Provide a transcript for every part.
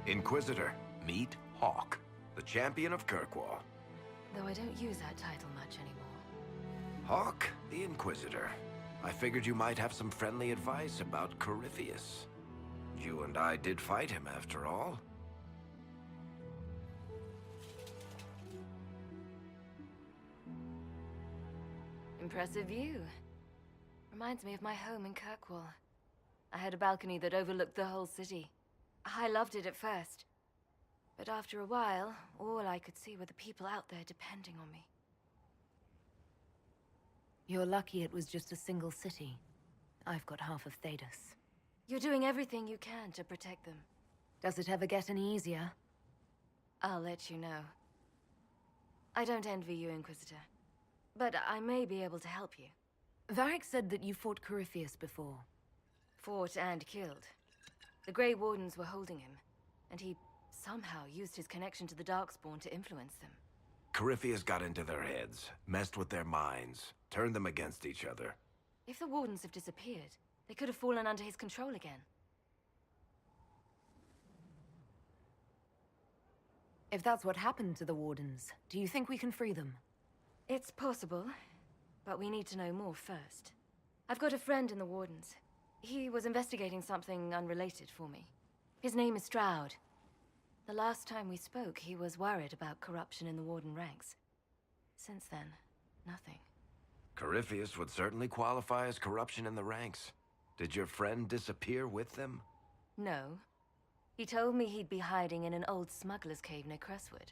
Inquisitor, meet Hawk, the champion of Kirkwall. Though I don't use that title much anymore. Hawk, the Inquisitor. I figured you might have some friendly advice about Corypheus. You and I did fight him, after all. Impressive view. Reminds me of my home in Kirkwall. I had a balcony that overlooked the whole city. I loved it at first. But after a while, all I could see were the people out there depending on me. You're lucky it was just a single city. I've got half of Thedas. You're doing everything you can to protect them. Does it ever get any easier? I'll let you know. I don't envy you, Inquisitor. But I may be able to help you. Varric said that you fought Corypheus before. Fought and killed. The Grey Wardens were holding him, and he somehow used his connection to the Darkspawn to influence them. Corypheus got into their heads, messed with their minds, turned them against each other. If the Wardens have disappeared, they could have fallen under his control again. If that's what happened to the Wardens, do you think we can free them? It's possible, but we need to know more first. I've got a friend in the Wardens. He was investigating something unrelated for me. His name is Stroud. The last time we spoke, he was worried about corruption in the Warden ranks. Since then, nothing. Corypheus would certainly qualify as corruption in the ranks. Did your friend disappear with them? No. He told me he'd be hiding in an old smuggler's cave near Crestwood.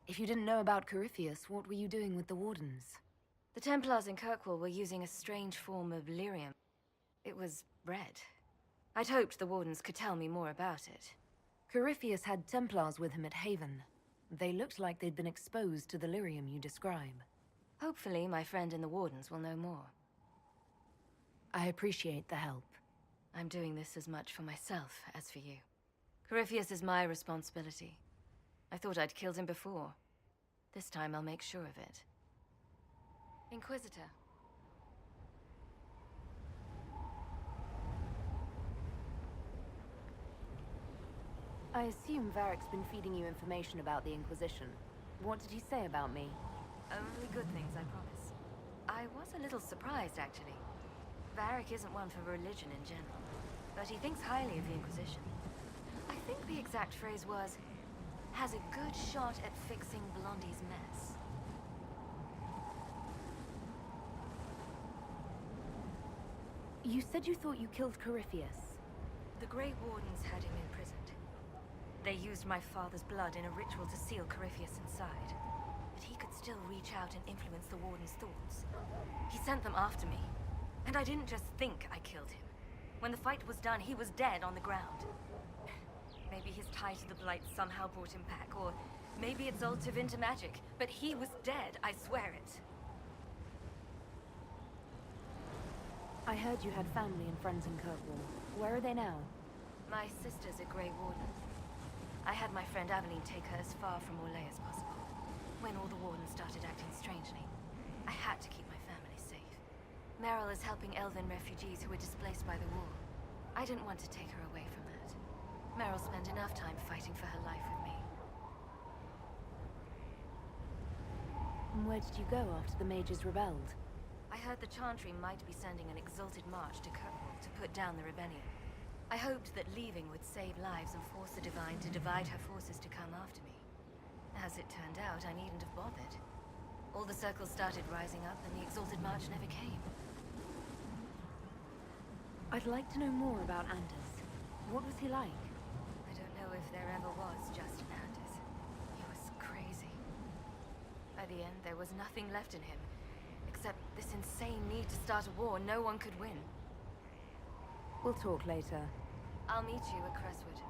If you didn't know about Corypheus, what were you doing with the Wardens? The Templars in Kirkwall were using a strange form of lyrium. It was red. I'd hoped the Wardens could tell me more about it. Corypheus had Templars with him at Haven. They looked like they'd been exposed to the lyrium you describe. Hopefully, my friend in the Wardens will know more. I appreciate the help. I'm doing this as much for myself as for you. Corypheus is my responsibility. I thought I'd killed him before. This time I'll make sure of it. Inquisitor. I assume Varric's been feeding you information about the Inquisition. What did he say about me? Only good things, I promise. I was a little surprised, actually. Varric isn't one for religion in general, but he thinks highly of the Inquisition. I think the exact phrase was, has a good shot at fixing Blondie's mess. You said you thought you killed Corypheus. The Grey Wardens had him imprisoned. They used my father's blood in a ritual to seal Corypheus inside. But he could still reach out and influence the Warden's thoughts. He sent them after me. And I didn't just think I killed him. When the fight was done, he was dead on the ground. Maybe his tie to the Blight somehow brought him back, or maybe it's all Tevinter magic. But he was dead, I swear it. I heard you had family and friends in Kirkwall. Where are they now? My sister's a Grey Warden. I had my friend Aveline take her as far from Orlais as possible. When all the Wardens started acting strangely, I had to keep my family safe. Meryl is helping Elven refugees who were displaced by the war. I didn't want to take her away from that. Meryl spent enough time fighting for her life with me. And where did you go after the mages rebelled? I heard the Chantry might be sending an exalted march to Kirkwall to put down the rebellion. I hoped that leaving would save lives and force the Divine to divide her forces to come after me. As it turned out, I needn't have bothered. All the circles started rising up, and the exalted march never came. I'd like to know more about Anders. What was he like? I don't know if there ever was just an Anders. He was crazy. By the end, there was nothing left in him, except this insane need to start a war no one could win. We'll talk later. I'll meet you at Crestwood.